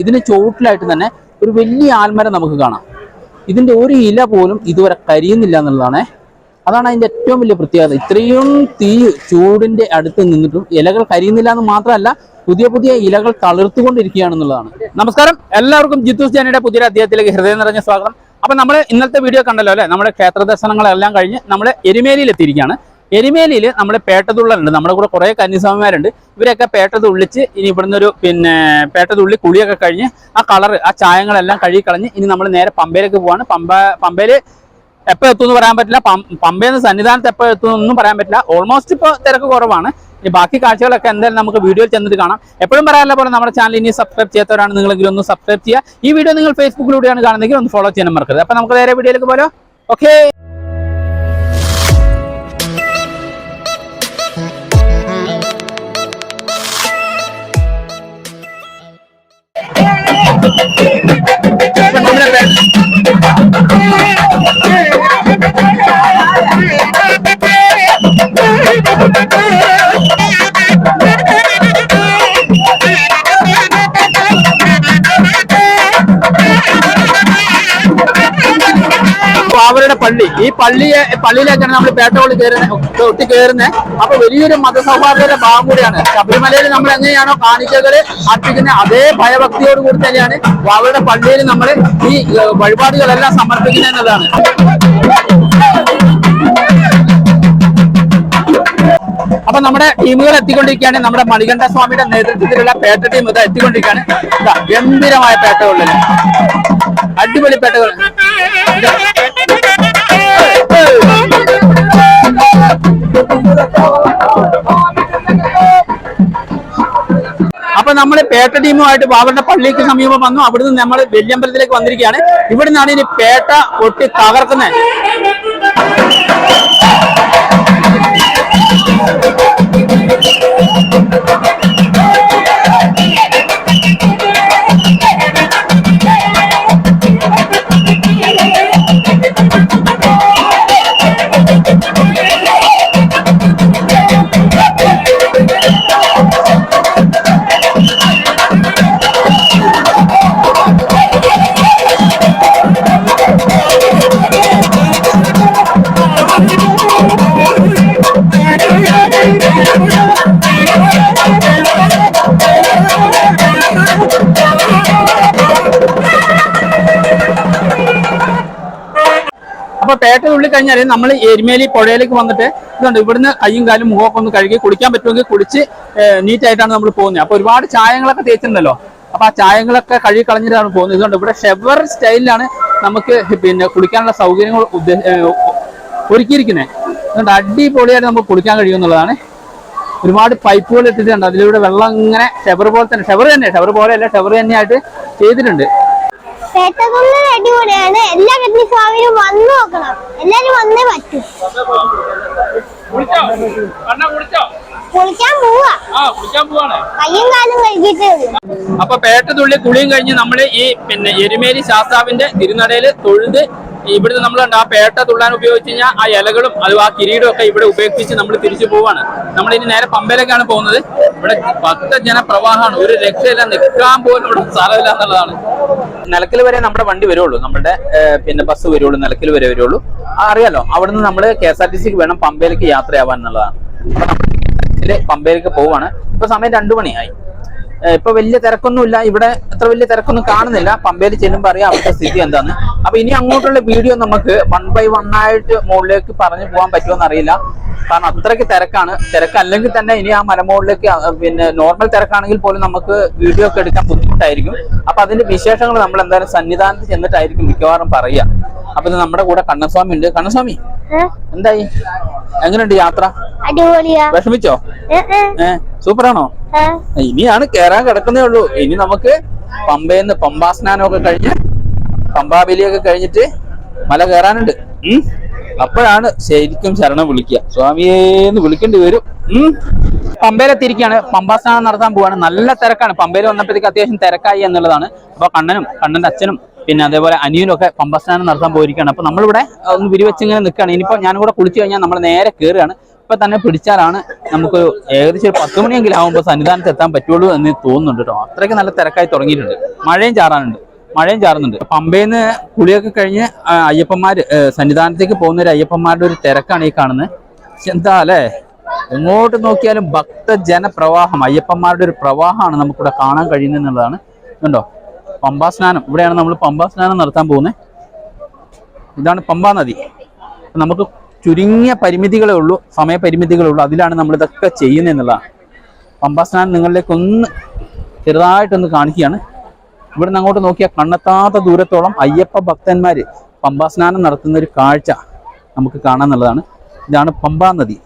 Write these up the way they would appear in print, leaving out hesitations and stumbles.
ഇതിന് ചുവട്ടിലായിട്ട് തന്നെ ഒരു വലിയ ആൽമരം നമുക്ക് കാണാം. ഇതിന്റെ ഒരു ഇല പോലും ഇതുവരെ കരിയുന്നില്ല എന്നുള്ളതാണ്. അതാണ് അതിന്റെ ഏറ്റവും വലിയ പ്രത്യേകത. ഇത്രയും ചൂടിന്റെ അടുത്ത് നിന്നിട്ടും ഇലകൾ കരിയുന്നില്ല എന്ന് മാത്രമല്ല, പുതിയ പുതിയ ഇലകൾ തളിർത്തുകൊണ്ടിരിക്കുകയാണെന്നുള്ളതാണ്. നമസ്കാരം, എല്ലാവർക്കും ജിത്തൂസ് ജാനിയുടെ പുതിയൊരു അധ്യായത്തിലേക്ക് ഹൃദയം നിറഞ്ഞ സ്വാഗതം. അപ്പൊ നമ്മൾ ഇന്നത്തെ വീഡിയോ കണ്ടല്ലോ അല്ലെ, നമ്മുടെ ക്ഷേത്ര ദർശനങ്ങളെല്ലാം കഴിഞ്ഞ് നമ്മൾ എരുമേലിയിൽ എത്തിയിരിക്കുകയാണ്. എരുമേലിയിൽ നമ്മുടെ പേട്ടതുള്ളലുണ്ട്, നമ്മുടെ കൂടെ കുറെ കന്യാസ്വാമിമാരുണ്ട്. ഇവരൊക്കെ പേട്ട തുള്ളിച്ച് ഇനി ഇവിടുന്ന് ഒരു പേട്ടതുള്ളി കുളിയൊക്കെ കഴിഞ്ഞ് ആ കളർ ആ ചായങ്ങളെല്ലാം കഴുകി കളഞ്ഞ് ഇനി നമ്മൾ നേരെ പമ്പയിലേക്ക് പോവാണ്. പമ്പയിൽ എപ്പോൾ എത്തുമെന്ന് പറയാൻ പറ്റില്ല, പമ്പയിൽ നിന്ന് സന്നിധാനത്ത് എപ്പോൾ എത്തുമെന്നൊന്നും പറയാൻ പറ്റില്ല. ഓൾമോസ്റ്റ് ഇപ്പോൾ തിരക്ക് കുറവാണ്. ഈ ബാക്കി കാഴ്ചകളൊക്കെ എന്തായാലും നമുക്ക് വീഡിയോയിൽ ചെന്നിട്ട് കാണാം. എപ്പോഴും പറയാനുള്ള പോലെ നമ്മുടെ ചാനൽ ഇനി സബ്സ്ക്രൈബ് ചെയ്യാത്തവരാണ് നിങ്ങളെങ്കിലും ഒന്ന് സബ്സ്ക്രൈബ് ചെയ്യുക. ഈ വീഡിയോ നിങ്ങൾ ഫേസ്ബുക്കിലൂടെയാണ് കാണുന്നതെങ്കിൽ ഒന്ന് ഫോളോ ചെയ്യാൻ മറക്കരുത്. അപ്പൊ നമുക്ക് നേരെ വീഡിയോയിലേക്ക് പോലോ. ഓക്കെ, അവരുടെ പള്ളി, ഈ പള്ളിയിലേക്കാണ് നമ്മൾ പേട്ടകൊള്ളി തൊട്ടി കയറുന്നത്. അപ്പൊ വലിയൊരു മതസൗഹാർദ്ദയുടെ ഭാഗം കൂടിയാണ്. ശബരിമലയിൽ നമ്മൾ എങ്ങനെയാണോ കാണിക്കകള് അർപ്പിക്കുന്നത് അതേ ഭയഭക്തിയോട് കൂടി തന്നെയാണ് അവരുടെ പള്ളിയിൽ നമ്മൾ ഈ വഴിപാടുകളെല്ലാം സമർപ്പിക്കുന്നത് എന്നതാണ്. അപ്പൊ നമ്മുടെ ടീമുകൾ എത്തിക്കൊണ്ടിരിക്കുകയാണ്. നമ്മുടെ മണികണ്ഠ സ്വാമിയുടെ നേതൃത്വത്തിലുള്ള പേട്ട ടീം ഇത് എത്തിക്കൊണ്ടിരിക്കുകയാണ്. ഗംഭീരമായ പേട്ടകളിൽ അടിപൊളി പേട്ടകൾ. അപ്പൊ നമ്മൾ പേട്ട ടീമുമായിട്ട് അവരുടെ പള്ളിക്ക് സമീപം വന്നു. അവിടുന്ന് നമ്മൾ വെല്ലിയമ്പലത്തിലേക്ക് വന്നിരിക്കുകയാണ്. ഇവിടുന്നാണ് ഇനി പേട്ട പൊട്ടി തകർക്കുന്നത്. അപ്പൊ പേട്ട ഉള്ളി കഴിഞ്ഞാൽ നമ്മൾ എരുമേലി പുഴയിലേക്ക് വന്നിട്ട് ഇതുണ്ട്, ഇവിടുന്ന് കയ്യും കാലും മുഖമൊക്കെ ഒന്ന് കഴുകി കുളിക്കാൻ പറ്റുമെങ്കിൽ കുളിച്ച് നീറ്റായിട്ടാണ് നമ്മൾ പോകുന്നത്. അപ്പൊ ഒരുപാട് ചായങ്ങളൊക്കെ തേച്ചിട്ടുണ്ടല്ലോ, അപ്പൊ ആ ചായങ്ങളൊക്കെ കഴുകി കളഞ്ഞിട്ടാണ് പോകുന്നത്. ഇതുകൊണ്ട് ഇവിടെ ഷെവർ സ്റ്റൈലിലാണ് നമുക്ക് കുളിക്കാനുള്ള സൗകര്യങ്ങൾ ഒരുക്കിയിരിക്കുന്നത്. അതുകൊണ്ട് അടിപൊളിയായിട്ട് നമുക്ക് കുളിക്കാൻ കഴിയുമെന്നുള്ളതാണ്. ഒരുപാട് പൈപ്പുകൾ ഇട്ടിട്ടുണ്ട്, അതിലൂടെ വെള്ളം ഇങ്ങനെ ഷെവർ പോലെ തന്നെ, ഷെവർ പോലെയല്ല, ഷെവർ തന്നെയായിട്ട് ചെയ്തിട്ടുണ്ട്. അടിപൊളിയാണ്. എല്ലാ കന്യാസ്വാമിയും വന്നു നോക്കണം, എല്ലാരും വന്നേ പറ്റൂ. കുളിക്കാൻ പോവാ, കയ്യും കാലും കഴുകിയിട്ടേ ഉള്ളൂ. അപ്പൊ പേട്ടതുള്ളി കുളിയും കഴിഞ്ഞ് നമ്മള് ഈ എരുമേലി ശാസ്താവിന്റെ തിരുനടയില് തൊഴുത് ഇവിടുന്ന് നമ്മൾ ആ പേട്ട തുള്ളാൻ ഉപയോഗിച്ച് കഴിഞ്ഞാൽ ആ ഇലകളും അതും ആ കിരീടവും ഒക്കെ ഇവിടെ ഉപയോഗിച്ച് നമ്മൾ തിരിച്ചു പോവാണ്. നമ്മൾ ഇനി നേരെ പമ്പയിലേക്കാണ് പോകുന്നത്. ഇവിടെ ഭക്തജനപ്രവാഹമാണ്, ഒരു രക്ഷയില്ല, നിൽക്കാൻ പോലും ഇവിടെ സ്ഥലമില്ല എന്നുള്ളതാണ്. നിലക്കൽ വരെ നമ്മുടെ വണ്ടി വരുള്ളൂ, നമ്മുടെ ബസ് വരുള്ളൂ, നിലക്കൽ വരെ വരുള്ളൂ. അറിയാലോ, അവിടുന്ന് നമ്മൾ KSRTCക്ക് വേണം പമ്പയിലേക്ക് യാത്രയാവാൻ എന്നുള്ളതാണ്. അപ്പൊ നമ്മൾ പമ്പയിലേക്ക് പോവാണ്. ഇപ്പൊ സമയം 2 മണിയായി. ഇപ്പൊ വലിയ തിരക്കൊന്നുമില്ല, ഇവിടെ അത്ര വലിയ തിരക്കൊന്നും കാണുന്നില്ല. പമ്പയിൽ ചെല്ലുമ്പോൾ അറിയാം അവിടുത്തെ സ്ഥിതി എന്താന്ന്. അപ്പൊ ഇനി അങ്ങോട്ടുള്ള വീഡിയോ നമുക്ക് 1 by 1 ആയിട്ട് മുകളിലേക്ക് പറഞ്ഞു പോകാൻ പറ്റുമോന്ന് അറിയില്ല. കാരണം അത്രയ്ക്ക് തിരക്കാണ്. തിരക്കല്ലെങ്കിൽ തന്നെ ഇനി ആ മലമുകളിലേക്ക് നോർമൽ തിരക്കാണെങ്കിൽ പോലും നമുക്ക് വീഡിയോ ഒക്കെ എടുക്കാൻ ബുദ്ധിമുട്ടായിരിക്കും. അപ്പൊ അതിന്റെ വിശേഷങ്ങൾ നമ്മൾ എന്തായാലും സന്നിധാനത്ത് ചെന്നിട്ടായിരിക്കും മിക്കവാറും പറയുക. അപ്പൊ ഇത് നമ്മുടെ കൂടെ കണ്ണസ്വാമി ഉണ്ട്. കണ്ണസ്വാമി, എന്തായി, എങ്ങനെയുണ്ട് യാത്ര? വിഷമിച്ചോ? സൂപ്പറാണോ? ഇനിയാണ് കേറാൻ കിടക്കുന്നേ ഉള്ളൂ. ഇനി നമുക്ക് പമ്പയെന്ന് പമ്പാ സ്നാനമൊക്കെ കഴിഞ്ഞ് പമ്പാബലിയൊക്കെ കഴിഞ്ഞിട്ട് മല കയറാനുണ്ട്. അപ്പോഴാണ് ശരിക്കും ശരണം വിളിക്കുക, സ്വാമിയേന്ന് വിളിക്കേണ്ടി വരും. പമ്പയിലെത്തിയിരിക്കുകയാണ്, പമ്പാ സ്നാനം നടത്താൻ പോവാണ്. നല്ല തിരക്കാണ്. പമ്പയിൽ വന്നപ്പോഴത്തേക്ക് അത്യാവശ്യം തിരക്കായി എന്നുള്ളതാണ്. അപ്പൊ കണ്ണന്റെ അച്ഛനും പിന്നെ അതേപോലെ അനിയനും ഒക്കെ പമ്പാ സ്നാനം നടത്താൻ പോയിരിക്കുകയാണ്. അപ്പൊ നമ്മളിവിടെ ഒന്ന് വിരിവെച്ചിങ്ങനെ നിൽക്കുകയാണ്. ഇനിയിപ്പോ ഞാനും കൂടെ കുളിച്ചു കഴിഞ്ഞാൽ നമ്മൾ നേരെ കയറുകയാണ്. ഇപ്പൊ തന്നെ പിടിച്ചാലാണ് നമുക്ക് ഏകദേശം ഒരു 10 മണിയെങ്കിലും ആകുമ്പോൾ സന്നിധാനത്ത് എത്താൻ പറ്റുള്ളൂ എന്ന് തോന്നുന്നുണ്ട് കേട്ടോ. അത്രയ്ക്ക് നല്ല തിരക്കായി തുടങ്ങിയിട്ടുണ്ട്. മഴയും ചാറുന്നുണ്ട്. പമ്പയിന്ന് കുളിയൊക്കെ കഴിഞ്ഞ് അയ്യപ്പന്മാര് സന്നിധാനത്തേക്ക് പോകുന്ന ഒരു അയ്യപ്പന്മാരുടെ ഒരു തിരക്കാണ് ഈ കാണുന്നത്. എന്താ അല്ലേ, എങ്ങോട്ട് നോക്കിയാലും ഭക്തജന പ്രവാഹം, അയ്യപ്പന്മാരുടെ ഒരു പ്രവാഹമാണ് നമുക്കിവിടെ കാണാൻ കഴിയുന്നത് എന്നുള്ളതാണ്. കണ്ടോ, പമ്പാ സ്നാനം, ഇവിടെയാണ് നമ്മൾ പമ്പാ സ്നാനം നടത്താൻ പോകുന്നത്. ഇതാണ് പമ്പാ നദി. നമുക്ക് ചുരുങ്ങിയ പരിമിതികളേ ഉള്ളൂ, സമയപരിമിതികളേ ഉള്ളൂ, അതിലാണ് നമ്മൾ ഇതൊക്കെ ചെയ്യുന്നത് എന്നുള്ളതാണ്. പമ്പാ സ്നാനം നിങ്ങളിലേക്ക് ഒന്ന് ചെറുതായിട്ടൊന്ന് കാണിക്കുകയാണ്. ഇവിടുന്ന് അങ്ങോട്ട് നോക്കിയാൽ കണ്ണെത്താത്ത ദൂരത്തോളം അയ്യപ്പ ഭക്തന്മാര് പമ്പാ സ്നാനം നടത്തുന്ന ഒരു കാഴ്ച നമുക്ക് കാണാന്നുള്ളതാണ്. ഇതാണ് പമ്പാ നദി.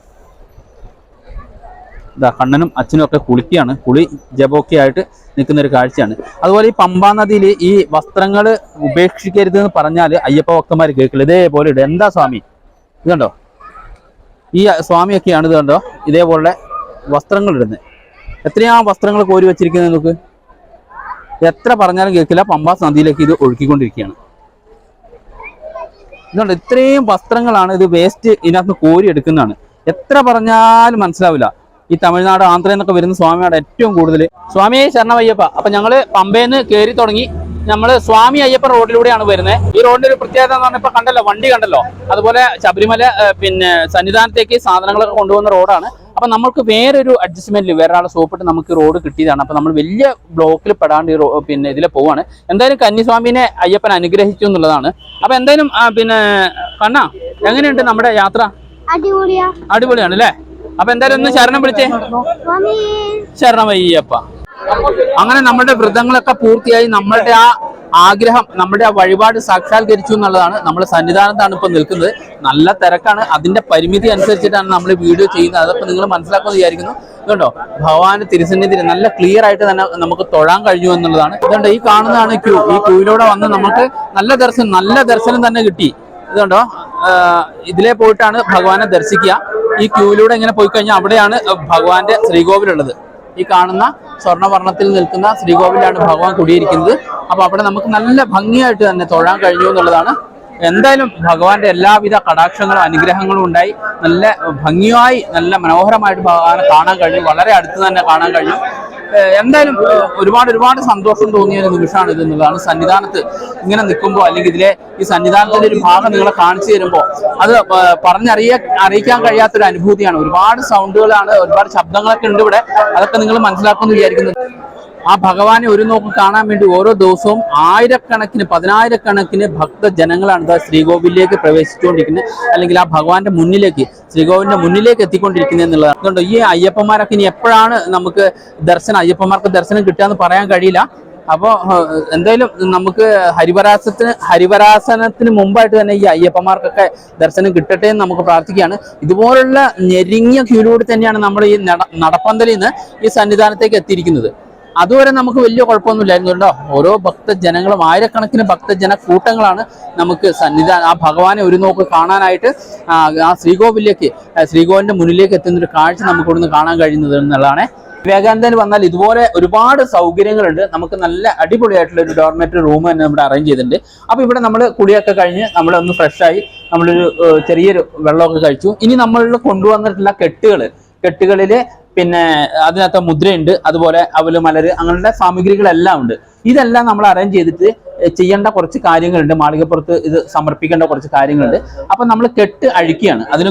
ഇതാ കണ്ണനും അച്ഛനും ഒക്കെ കുളിക്കുകയാണ്, കുളി ജപമൊക്കെ ആയിട്ട് നിൽക്കുന്ന ഒരു കാഴ്ചയാണ്. അതുപോലെ ഈ പമ്പാ നദിയിൽ ഈ വസ്ത്രങ്ങൾ ഉപേക്ഷിക്കരുത് എന്ന് പറഞ്ഞാൽ അയ്യപ്പ ഭക്തന്മാർ കേൾക്കില്ല. ഇതേപോലെ ഇടും. എന്താ സ്വാമി, ഇതുണ്ടോ, ഈ സ്വാമിയൊക്കെയാണ് ഇത് കണ്ടോ ഇതേപോലെ വസ്ത്രങ്ങൾ ഇടുന്നത്. എത്രയാ വസ്ത്രങ്ങൾ കോരി വെച്ചിരിക്കുന്നത് നമുക്ക്, എത്ര പറഞ്ഞാലും കേൾക്കില്ല. പമ്പാ നദിയിലേക്ക് ഇത് ഒഴുക്കിക്കൊണ്ടിരിക്കുകയാണ്. ഇതുകൊണ്ട് ഇത്രയും വസ്ത്രങ്ങളാണ്, ഇത് വേസ്റ്റ് ഇതിനകത്ത് കോരി എടുക്കുന്നതാണ്. എത്ര പറഞ്ഞാലും മനസ്സിലാവില്ല. ഈ തമിഴ്നാട്, ആന്ധ്രയിൽ നിന്നൊക്കെ വരുന്ന സ്വാമിയാണ് ഏറ്റവും കൂടുതൽ. സ്വാമിയെ ശരണമയ്യപ്പ. അപ്പൊ ഞങ്ങള് പമ്പേന്ന് കയറി തുടങ്ങി. നമ്മള് സ്വാമി അയ്യപ്പ റോഡിലൂടെയാണ് വരുന്നത്. ഈ റോഡിന്റെ ഒരു പ്രത്യേകത എന്ന് പറഞ്ഞാൽ ഇപ്പൊ കണ്ടല്ലോ, വണ്ടി കണ്ടല്ലോ, അതുപോലെ ശബരിമല പിന്നെ സന്നിധാനത്തേക്ക് സാധനങ്ങളൊക്കെ കൊണ്ടുപോകുന്ന റോഡാണ്. അപ്പൊ നമുക്ക് വേറൊരു അഡ്ജസ്റ്റ്മെന്റിൽ വേറൊരാളെ സോപ്പിട്ട് നമുക്ക് റോഡ് കിട്ടിയതാണ്. അപ്പൊ നമ്മൾ വലിയ ബ്ലോക്കിൽ പെടാണ്ട് പിന്നെ ഇതിലെ പോവാണ്. എന്തായാലും കന്നിസ്വാമിനെ അയ്യപ്പൻ അനുഗ്രഹിച്ചു എന്നുള്ളതാണ്. അപ്പൊ എന്തായാലും പിന്നെ കണ്ണാ, എങ്ങനെയുണ്ട് നമ്മുടെ യാത്ര? അടിപൊളിയാണ് അല്ലേ? അപ്പൊ എന്തായാലും ഒന്ന് ശരണം വിളിച്ചേ, ശരണമയ്യപ്പ. അങ്ങനെ നമ്മുടെ വ്രതങ്ങളൊക്കെ പൂർത്തിയായി. നമ്മളുടെ ആ ആഗ്രഹം, നമ്മുടെ ആ വഴിപാട് സാക്ഷാത്കരിച്ചു എന്നുള്ളതാണ്. നമ്മൾ സന്നിധാനത്താണ് ഇപ്പൊ നിൽക്കുന്നത്. നല്ല തിരക്കാണ്. അതിന്റെ പരിമിതി അനുസരിച്ചിട്ടാണ് നമ്മൾ വീഡിയോ ചെയ്യുന്നത്. അതൊക്കെ നിങ്ങൾ മനസ്സിലാക്കുമെന്ന് വിചാരിക്കുന്നു. ഇതുണ്ടോ, ഭഗവാന്റെ തിരുസന്നിധി നല്ല ക്ലിയർ ആയിട്ട് തന്നെ നമുക്ക് തൊഴാൻ കഴിഞ്ഞു എന്നുള്ളതാണ്. ഇതുകൊണ്ട് ഈ കാണുന്നതാണ് ക്യൂ. ഈ ക്യൂയിലൂടെ വന്ന് നമുക്ക് നല്ല ദർശനം തന്നെ കിട്ടി. ഇതുണ്ടോ, ഇതിലെ പോയിട്ടാണ് ഭഗവാനെ ദർശിക്കുക. ഈ ക്യൂയിലൂടെ ഇങ്ങനെ പോയി കഴിഞ്ഞാൽ അവിടെയാണ് ഭഗവാന്റെ ശ്രീകോവിലുള്ളത്. ഈ കാണുന്ന സ്വർണ്ണവർണ്ണത്തിൽ നിൽക്കുന്ന ശ്രീകോവിലാണ് ഭഗവാൻ കുടിയിരിക്കുന്നത്. അപ്പൊ അവിടെ നമുക്ക് നല്ല ഭംഗിയായിട്ട് തന്നെ തൊഴാൻ കഴിഞ്ഞു എന്നുള്ളതാണ്. എന്തായാലും ഭഗവാന്റെ എല്ലാവിധ കടാക്ഷങ്ങളും അനുഗ്രഹങ്ങളും ഉണ്ടായി. നല്ല ഭംഗിയായി, നല്ല മനോഹരമായിട്ട് ഭഗവാനെ കാണാൻ കഴിഞ്ഞു. വളരെ അടുത്ത് തന്നെ കാണാൻ കഴിഞ്ഞു. എന്തായാലും ഒരുപാട് സന്തോഷം തോന്നിയ ഒരു നിമിഷമാണ് ഇത് എന്നുള്ളതാണ്. സന്നിധാനത്ത് ഇങ്ങനെ നിൽക്കുമ്പോൾ, അല്ലെങ്കിൽ ഇതിലെ ഈ സന്നിധാനത്തിന്റെ ഒരു ഭാഗം നിങ്ങളെ കാണിച്ചു തരുമ്പോൾ അത് അറിയിക്കാൻ കഴിയാത്തൊരു അനുഭൂതിയാണ്. ഒരുപാട് സൗണ്ടുകളാണ്, ഒരുപാട് ശബ്ദങ്ങളൊക്കെ ഉണ്ട് ഇവിടെ. അതൊക്കെ നിങ്ങൾ മനസ്സിലാക്കുമെന്ന് വിചാരിക്കുന്നു. ആ ഭഗവാനെ ഒരു നോക്ക് കാണാൻ വേണ്ടി ഓരോ ദിവസവും പതിനായിരക്കണക്കിന് ഭക്തജനങ്ങളാണ് ശ്രീകോവിലേക്ക് പ്രവേശിച്ചുകൊണ്ടിരിക്കുന്നത്, അല്ലെങ്കിൽ ആ ഭഗവാന്റെ മുന്നിലേക്ക്, ശ്രീകോവിലിന്റെ മുന്നിലേക്ക് എത്തിക്കൊണ്ടിരിക്കുന്നത് എന്നുള്ളതാണ്. അതുകൊണ്ട് ഈ അയ്യപ്പന്മാരൊക്കെ ഇനി എപ്പോഴാണ് നമുക്ക് അയ്യപ്പന്മാർക്ക് ദർശനം കിട്ടുക എന്ന് പറയാൻ കഴിയില്ല. അപ്പോൾ എന്തായാലും നമുക്ക് ഹരിവരാസനത്തിന് മുമ്പായിട്ട് തന്നെ ഈ അയ്യപ്പന്മാർക്കൊക്കെ ദർശനം കിട്ടട്ടെ എന്ന് നമുക്ക് പ്രാർത്ഥിക്കുകയാണ്. ഇതുപോലുള്ള ഞെരുങ്ങിയ ക്യൂയിലൂടെ തന്നെയാണ് നമ്മൾ ഈ നടപ്പന്തലിൽ നിന്ന് ഈ സന്നിധാനത്തേക്ക് എത്തിയിരിക്കുന്നത്. അതുവരെ നമുക്ക് വലിയ കുഴപ്പമൊന്നുമില്ലായിരുന്നു കേട്ടോ. ഓരോ ഭക്തജനങ്ങളും, ആയിരക്കണക്കിന് ഭക്തജന കൂട്ടങ്ങളാണ് നമുക്ക് ആ ഭഗവാനെ ഒരു നോക്ക് കാണാനായിട്ട് ആ ശ്രീകോവിലിന്റെ മുന്നിലേക്ക് എത്തുന്നൊരു കാഴ്ച നമുക്ക് ഇവിടുന്ന് കാണാൻ കഴിയുന്നത് എന്നുള്ളതാണ്. വിവേകാനന്ദന് വന്നാൽ ഇതുപോലെ ഒരുപാട് സൗകര്യങ്ങളുണ്ട്. നമുക്ക് നല്ല അടിപൊളിയായിട്ടുള്ള ഒരു ഡോർമെറ്ററി റൂം തന്നെ ഇവിടെ അറേഞ്ച് ചെയ്തിട്ടുണ്ട്. അപ്പൊ ഇവിടെ നമ്മൾ കുളിയൊക്കെ കഴിഞ്ഞ് നമ്മളൊന്ന് ഫ്രഷായി നമ്മളൊരു ചെറിയൊരു വെള്ളമൊക്കെ കഴിച്ചു. ഇനി നമ്മൾ കൊണ്ടുവന്നിട്ടുള്ള കെട്ടുകളില് പിന്നെ അതിനകത്ത് മുദ്രയുണ്ട്, അതുപോലെ അവല് മലര്, അങ്ങനെയുള്ള സാമഗ്രികളെല്ലാം ഉണ്ട്. ഇതെല്ലാം നമ്മൾ അറേഞ്ച് ചെയ്തിട്ട് ചെയ്യേണ്ട കുറച്ച് കാര്യങ്ങളുണ്ട്. മാളികപ്പുറത്ത് ഇത് സമർപ്പിക്കേണ്ട കുറച്ച് കാര്യങ്ങളുണ്ട്. അപ്പൊ നമ്മൾ കെട്ട് അഴിക്കുകയാണ്. അതിന്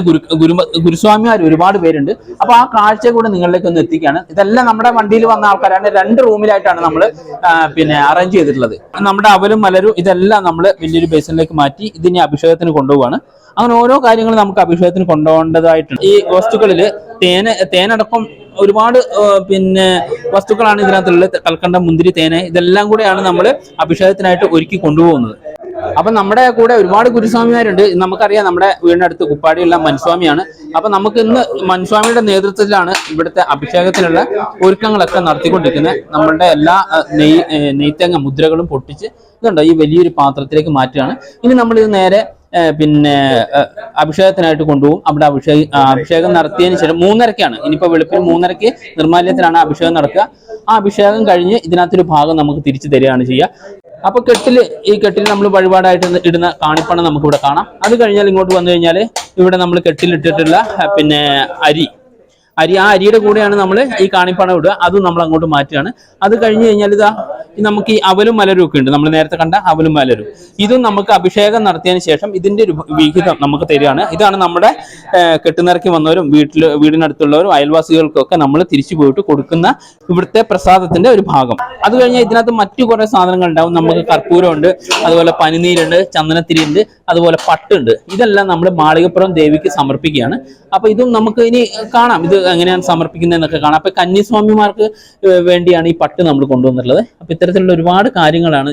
ഗുരുസ്വാമിമാർ ഒരുപാട് പേരുണ്ട്. അപ്പൊ ആ കാഴ്ച കൂടെ നിങ്ങളിലേക്ക് ഒന്ന് എത്തിക്കുകയാണ്. ഇതെല്ലാം നമ്മുടെ വണ്ടിയിൽ വന്ന ആൾക്കാരാണ്. 2 റൂമിലായിട്ടാണ് നമ്മൾ പിന്നെ അറേഞ്ച് ചെയ്തിട്ടുള്ളത്. നമ്മുടെ അവലും മലരും ഇതെല്ലാം നമ്മൾ വലിയൊരു ബേസിനിലേക്ക് മാറ്റി ഇതിനി അഭിഷേകത്തിന് കൊണ്ടുപോവാണ്. അങ്ങനെ ഓരോ കാര്യങ്ങളും നമുക്ക് അഭിഷേകത്തിന് കൊണ്ടുപോകേണ്ടതായിട്ടുണ്ട്. ഈ വസ്തുക്കളില് തേനടക്കം ഒരുപാട് പിന്നെ വസ്തുക്കളാണ് ഇതിനകത്തുള്ളത്. കൽക്കണ്ടം, മുന്തിരി, തേന്, ഇതെല്ലാം കൂടെയാണ് നമ്മൾ അഭിഷേകത്തിനായിട്ട് ഒരുക്കി കൊണ്ടുപോകുന്നത്. അപ്പൊ നമ്മുടെ കൂടെ ഒരുപാട് ഗുരുസ്വാമിമാരുണ്ട്. നമുക്കറിയാം, നമ്മുടെ വീടിനടുത്ത് കുപ്പാടിയുള്ള മൻസ്വാമിയാണ്. അപ്പൊ നമുക്ക് ഇന്ന് മൻസ്വാമിയുടെ നേതൃത്വത്തിലാണ് ഇവിടുത്തെ അഭിഷേകത്തിനുള്ള ഒരുക്കങ്ങളൊക്കെ നടത്തിക്കൊണ്ടിരിക്കുന്നത്. നമ്മളുടെ എല്ലാ നെയ്ത്തങ്ങ മുദ്രകളും പൊട്ടിച്ച് ഇതുണ്ടോ ഈ വലിയൊരു പാത്രത്തിലേക്ക് മാറ്റുകയാണ്. ഇനി നമ്മൾ ഇത് നേരെ പിന്നെ അഭിഷേകത്തിനായിട്ട് കൊണ്ടുപോകും. അവിടെ അഭിഷേകം നടത്തിയതിന് ശേഷം 3:30ക്കാണ്, ഇനിയിപ്പോ വെളുപ്പിന് 3:30 നിർമ്മാല്യത്തിലാണ് അഭിഷേകം നടക്കുക. ആ അഭിഷേകം കഴിഞ്ഞ് ഇതിനകത്തൊരു ഭാഗം നമുക്ക് തിരിച്ചു തരികയാണ് ചെയ്യുക. അപ്പൊ ഈ കെട്ടിൽ നമ്മൾ വഴിപാടായിട്ട് ഇടുന്ന കാണിപ്പണം നമുക്ക് ഇവിടെ കാണാം. അത് കഴിഞ്ഞാൽ ഇങ്ങോട്ട് വന്നു കഴിഞ്ഞാൽ ഇവിടെ നമ്മൾ കെട്ടിലിട്ടിട്ടുള്ള പിന്നെ അരി ആ അരിയുടെ കൂടെയാണ് നമ്മൾ ഈ കാണിപ്പണം ഇടുക. അതും നമ്മൾ അങ്ങോട്ട് മാറ്റുകയാണ്. അത് കഴിഞ്ഞ് കഴിഞ്ഞാൽ ഇതാ നമുക്ക് ഈ അവലും മലരും ഒക്കെ ഉണ്ട്, നമ്മൾ നേരത്തെ കണ്ട അവലും മലരും. ഇതും നമുക്ക് അഭിഷേകം നടത്തിയതിന് ശേഷം ഇതിന്റെ ഒരു വിഹിതം നമുക്ക് തരികയാണ്. ഇതാണ് നമ്മുടെ കെട്ടുനിറക്കി വന്നവരും വീടിനടുത്തുള്ളവരും അയൽവാസികൾക്കൊക്കെ നമ്മൾ തിരിച്ചു പോയിട്ട് കൊടുക്കുന്ന ഇവിടുത്തെ പ്രസാദത്തിന്റെ ഒരു ഭാഗം. അത് കഴിഞ്ഞാൽ ഇതിനകത്ത് മറ്റു കുറെ സാധനങ്ങൾ ഉണ്ടാവും. നമുക്ക് കർപ്പൂരമുണ്ട്, അതുപോലെ പനിനീരുണ്ട്, ചന്ദനത്തിരിയുണ്ട്, അതുപോലെ പട്ടുണ്ട്. ഇതെല്ലാം നമ്മൾ മാളികപ്പുറം ദേവിക്ക് സമർപ്പിക്കുകയാണ്. അപ്പൊ ഇതും നമുക്ക് ഇനി കാണാം ഇത് എങ്ങനെയാണ് സമർപ്പിക്കുന്നതെന്നൊക്കെ കാണാം. അപ്പൊ കന്യാസ്വാമിമാർക്ക് വേണ്ടിയാണ് ഈ പട്ട് നമ്മൾ കൊണ്ടുവന്നിട്ടുള്ളത്. അപ്പൊ ഇത്തരത്തിലുള്ള ഒരുപാട് കാര്യങ്ങളാണ്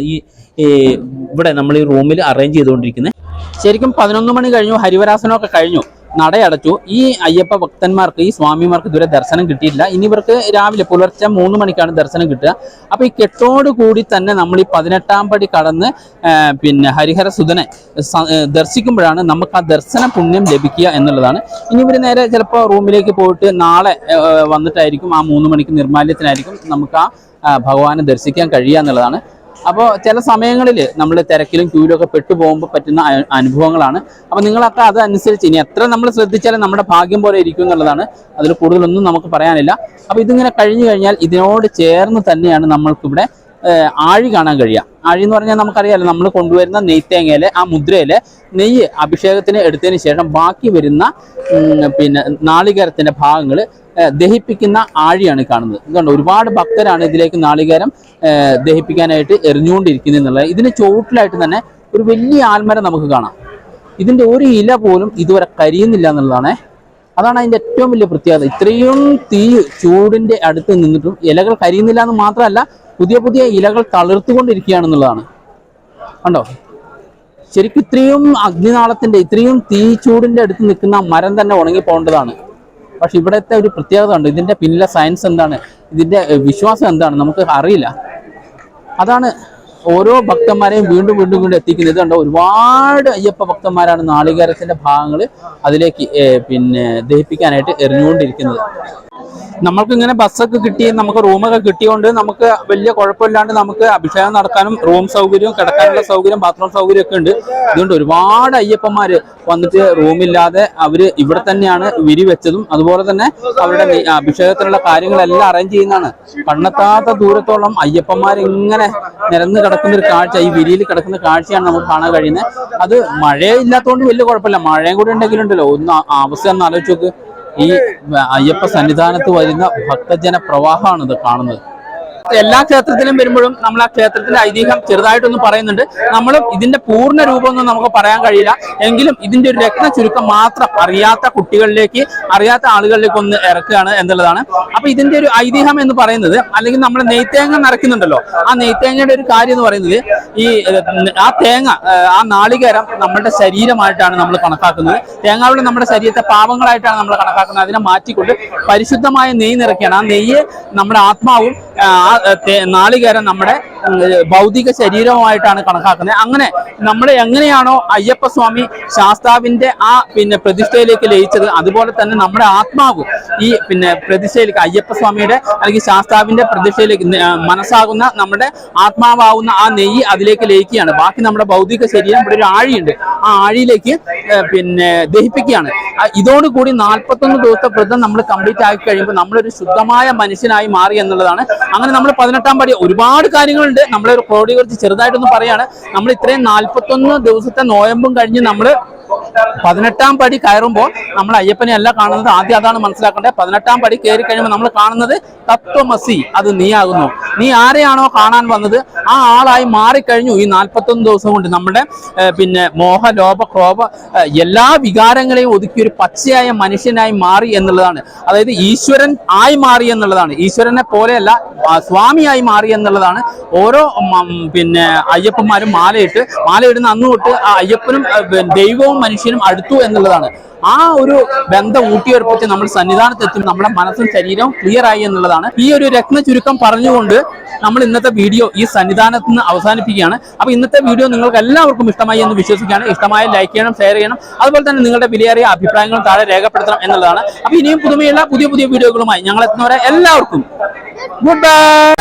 ഇവിടെ നമ്മൾ ഈ റൂമിൽ അറേഞ്ച് ചെയ്തുകൊണ്ടിരിക്കുന്നത്. ശരിക്കും 11 മണി കഴിഞ്ഞു, ഹരിവരാസനമൊക്കെ കഴിഞ്ഞു, നടയടച്ചു. ഈ അയ്യപ്പ ഭക്തന്മാർക്ക്, ഈ സ്വാമിമാർക്ക് ഇതുവരെ ദർശനം കിട്ടിയില്ല. ഇനി ഇവർക്ക് രാവിലെ പുലർച്ചെ 3 മണിക്കാണ് ദർശനം കിട്ടുക. അപ്പൊ ഈ കെട്ടോട് കൂടി തന്നെ നമ്മൾ ഈ 18ാം പടി കടന്ന് പിന്നെ ഹരിഹരസുധനെ ദർശിക്കുമ്പോഴാണ് നമുക്ക് ആ ദർശന പുണ്യം ലഭിക്കുക എന്നുള്ളതാണ്. ഇനി ഇവർ നേരെ ചിലപ്പോൾ റൂമിലേക്ക് പോയിട്ട് നാളെ വന്നിട്ടായിരിക്കും ആ 3 മണിക്ക് നിർമാല്യത്തിനായിരിക്കും നമുക്ക് ആ ഭഗവാനെ ദർശിക്കാൻ കഴിയുക എന്നുള്ളതാണ്. അപ്പോൾ ചില സമയങ്ങളിൽ നമ്മൾ തിരക്കിലും ക്യൂലും ഒക്കെ പെട്ടുപോകുമ്പോൾ പറ്റുന്ന അനുഭവങ്ങളാണ്. അപ്പോൾ നിങ്ങളൊക്കെ അതനുസരിച്ച് ഇനി എത്ര നമ്മൾ ശ്രദ്ധിച്ചാലും നമ്മുടെ ഭാഗ്യം പോലെ ഇരിക്കും എന്നുള്ളതാണ്. അതിൽ കൂടുതലൊന്നും നമുക്ക് പറയാനില്ല. അപ്പോൾ ഇതിങ്ങനെ കഴിഞ്ഞു കഴിഞ്ഞാൽ ഇതിനോട് ചേർന്ന് തന്നെയാണ് നമ്മൾക്കിവിടെ ആഴി കാണാൻ കഴിയുക. ആഴി എന്ന് പറഞ്ഞാൽ നമുക്കറിയാമല്ലോ, നമ്മൾ കൊണ്ടുവരുന്ന നെയ്ത്തേങ്ങയിലെ ആ മുദ്രയിലെ നെയ്യ് അഭിഷേകത്തിന് എടുത്തതിന് ശേഷം ബാക്കി വരുന്ന പിന്നെ നാളികേരത്തിന്റെ ഭാഗങ്ങൾ ദഹിപ്പിക്കുന്ന ആഴിയാണ് കാണുന്നത്. ഇതുകൊണ്ട് ഒരുപാട് ഭക്തരാണ് ഇതിലേക്ക് നാളികേരം ദഹിപ്പിക്കാനായിട്ട് എറിഞ്ഞുകൊണ്ടിരിക്കുന്നത് എന്നുള്ളത്. ഇതിന് ചുവട്ടിലായിട്ട് തന്നെ ഒരു വലിയ ആൽമരം നമുക്ക് കാണാം. ഇതിന്റെ ഒരു ഇല പോലും ഇതുവരെ കരിയുന്നില്ല എന്നുള്ളതാണ്. അതാണ് അതിന്റെ ഏറ്റവും വലിയ പ്രത്യേകത. ഇത്രയും തീ ചൂടിന്റെ അടുത്ത് നിന്നിട്ടും ഇലകൾ കരിയുന്നില്ല എന്ന് മാത്രമല്ല, പുതിയ പുതിയ ഇലകൾ തളിർത്തുകൊണ്ടിരിക്കുകയാണെന്നുള്ളതാണ്. കണ്ടോ, ശരിക്കും ഇത്രയും അഗ്നിനാളത്തിന്റെ ഇത്രയും തീ ചൂടിന്റെ അടുത്ത് നിൽക്കുന്ന മരം തന്നെ ഉണങ്ങി പോകേണ്ടതാണ്. പക്ഷെ ഇവിടുത്തെ ഒരു പ്രത്യേകത ഉണ്ട്. ഇതിന്റെ പിന്നിലെ സയൻസ് എന്താണ്, ഇതിന്റെ വിശ്വാസം എന്താണ് നമുക്ക് അറിയില്ല. അതാണ് ഓരോ ഭക്തന്മാരെയും വീണ്ടും വീണ്ടും വീണ്ടും എത്തിക്കുന്നത്. കണ്ടോ, ഒരുപാട് അയ്യപ്പ ഭക്തന്മാരാണ് നാളികേരത്തിന്റെ ഭാഗങ്ങൾ അതിലേക്ക് പിന്നെ ദഹിപ്പിക്കാനായിട്ട് എറിഞ്ഞുകൊണ്ടിരിക്കുന്നത്. നമ്മൾക്ക് ഇങ്ങനെ ബസ്സൊക്കെ കിട്ടി, നമുക്ക് റൂമൊക്കെ കിട്ടിയോണ്ട് നമുക്ക് വലിയ കുഴപ്പമില്ലാണ്ട് നമുക്ക് അഭിഷേകം നടക്കാനും റൂം സൗകര്യവും കിടക്കാനുള്ള സൗകര്യം ബാത്റൂം സൗകര്യം ഒക്കെ ഉണ്ട്. അതുകൊണ്ട് ഒരുപാട് അയ്യപ്പന്മാര് വന്നിട്ട് റൂമില്ലാതെ അവര് ഇവിടെ തന്നെയാണ് വിരി വെച്ചതും അതുപോലെ തന്നെ അവരുടെ അഭിഷേകത്തിനുള്ള കാര്യങ്ങളെല്ലാം അറേഞ്ച് ചെയ്യുന്നതാണ്. കണ്ണെത്താത്ത ദൂരത്തോളം അയ്യപ്പന്മാർ ഇങ്ങനെ നിരന്ന് കിടക്കുന്ന ഒരു കാഴ്ച, ഈ വിരിയിൽ കിടക്കുന്ന കാഴ്ചയാണ് നമുക്ക് കാണാൻ കഴിയുന്നത്. അത് മഴയില്ലാത്തതുകൊണ്ട് വലിയ കുഴപ്പമില്ല, മഴയും കൂടെ ഉണ്ടെങ്കിലുണ്ടല്ലോ ഒന്ന് അവസ്ഥ ഒന്ന് ആലോചിച്ച് നോക്ക്. ഈ അയ്യപ്പ സന്നിധാനത്ത് വരുന്ന ഭക്തജന പ്രവാഹമാണ് ഇത് കാണുന്നത്. എല്ലാ ക്ഷേത്രത്തിലും വരുമ്പോഴും നമ്മൾ ആ ക്ഷേത്രത്തിന്റെ ഐതിഹ്യം ചെറുതായിട്ടൊന്ന് പറയുന്നുണ്ട്. നമ്മളും ഇതിന്റെ പൂർണ്ണ രൂപമൊന്നും നമുക്ക് പറയാൻ കഴിയില്ല. എങ്കിലും ഇതിന്റെ ഒരു രത്ന ചുരുക്കം മാത്രം അറിയാത്ത കുട്ടികളിലേക്ക്, അറിയാത്ത ആളുകളിലേക്ക് ഒന്ന് ഇറക്കുകയാണ് എന്നുള്ളതാണ്. അപ്പൊ ഇതിന്റെ ഒരു ഐതിഹ്യം എന്ന് പറയുന്നത്, അല്ലെങ്കിൽ നമ്മൾ നെയ്ത്തേങ്ങ നിറയ്ക്കുന്നുണ്ടല്ലോ, ആ നെയ്ത്തേങ്ങയുടെ ഒരു കാര്യം എന്ന് പറയുന്നത്, ഈ ആ തേങ്ങ, ആ നാളികേരം നമ്മുടെ ശരീരമായിട്ടാണ് നമ്മൾ കണക്കാക്കുന്നത്. തേങ്ങാവിളി നമ്മുടെ ശരീരത്തെ പാവങ്ങളായിട്ടാണ് നമ്മൾ കണക്കാക്കുന്നത്. അതിനെ മാറ്റിക്കൊണ്ട് പരിശുദ്ധമായ നെയ്യ് നിറയ്ക്കുകയാണ്. ആ നെയ്യ് നമ്മുടെ ആത്മാവും നാളികേരം നമ്മുടെ ഭൗതിക ശരീരവുമായിട്ടാണ് കണക്കാക്കുന്നത്. അങ്ങനെ നമ്മൾ എങ്ങനെയാണോ അയ്യപ്പസ്വാമി ശാസ്താവിന്റെ ആ പിന്നെ പ്രതിഷ്ഠയിലേക്ക് ലയിച്ചത്, അതുപോലെ തന്നെ നമ്മുടെ ആത്മാവ് ഈ പിന്നെ പ്രതിഷ്ഠയിലേക്ക്, അയ്യപ്പസ്വാമിയുടെ അല്ലെങ്കിൽ ശാസ്താവിന്റെ പ്രതിഷ്ഠയിലേക്ക് മനസ്സാകുന്ന നമ്മുടെ ആത്മാവാകുന്ന ആ നെയ്യ് അതിലേക്ക് ലയിക്കുകയാണ്. ബാക്കി നമ്മുടെ ഭൗതിക ശരീരം, ഇവിടെ ഒരു ആഴിയുണ്ട്, ആ ആഴിയിലേക്ക് പിന്നെ ദഹിപ്പിക്കുകയാണ്. ഇതോടുകൂടി 41 ദിവസത്തെ വ്രതം നമ്മൾ കംപ്ലീറ്റ് ആക്കി കഴിയുമ്പോൾ നമ്മളൊരു ശുദ്ധമായ മനുഷ്യനായി മാറി എന്നുള്ളതാണ്. അങ്ങനെ നമ്മൾ 18ാം പടി ഒരുപാട് കാര്യങ്ങളുണ്ട്. നമ്മളെ ഒരു കോടിയെ കുറിച്ച് ചെറുതായിട്ടൊന്ന് പറയാണ്. നമ്മൾ ഇത്രയും 41 ദിവസത്തെ നോയമ്പും കഴിഞ്ഞ് നമ്മൾ 18ാം പടി കയറുമ്പോൾ നമ്മൾ അയ്യപ്പനെ അല്ല കാണുന്നത്. ആദ്യം അതാണ് മനസ്സിലാക്കേണ്ടത്. 18ാം പടി കയറി കഴിയുമ്പോൾ നമ്മൾ കാണുന്നത് തത്വമസി, അത് നീയാകുന്നു. നീ ആരെയാണോ കാണാൻ വന്നത് ആ ആളായി മാറിക്കഴിഞ്ഞു. ഈ 41 ദിവസം കൊണ്ട് നമ്മുടെ പിന്നെ മോഹ, ലോഭ, ക്രോധ എല്ലാ വികാരങ്ങളെയും ഒതുക്കി ഒരു പച്ചയായ മനുഷ്യനായി മാറി എന്നുള്ളതാണ്. അതായത് ഈശ്വരൻ ആയി മാറി എന്നുള്ളതാണ്. ഈശ്വരനെ പോലെയല്ല, സ്വാമിയായി മാറി എന്നുള്ളതാണ്. ഓരോ പിന്നെ അയ്യപ്പന്മാരും മാലയിടുന്ന അന്ന് തൊട്ട് ആ അയ്യപ്പനും ദൈവവും മനുഷ്യനും അടുത്തു എന്നുള്ളതാണ്. ആ ഒരു ബന്ധം ഊട്ടിയുറപ്പിച്ച് നമ്മൾ സന്നിധാനത്തെത്തും നമ്മുടെ മനസ്സും ശരീരവും ക്ലിയർ ആയി എന്നുള്ളതാണ്. ഈ ഒരു രത്ന ചുരുക്കം പറഞ്ഞുകൊണ്ട് നമ്മൾ ഇന്നത്തെ വീഡിയോ ഈ സന്നിധാനത്ത് നിന്ന് അവസാനിപ്പിക്കുകയാണ്. അപ്പൊ ഇന്നത്തെ വീഡിയോ നിങ്ങൾക്ക് എല്ലാവർക്കും ഇഷ്ടമായി എന്ന് വിശ്വസിക്കുകയാണ്. ഇഷ്ടമായ ലൈക്ക് ചെയ്യണം, ഷെയർ ചെയ്യണം, അതുപോലെ തന്നെ നിങ്ങളുടെ വിലയേറിയ അഭിപ്രായങ്ങളും താഴെ രേഖപ്പെടുത്തണം എന്നുള്ളതാണ്. അപ്പൊ ഇനിയും പുതുമയുള്ള പുതിയ പുതിയ വീഡിയോകളുമായി ഞങ്ങൾ എത്തുന്നവരെ എല്ലാവർക്കും ഗുഡ് ബൈ.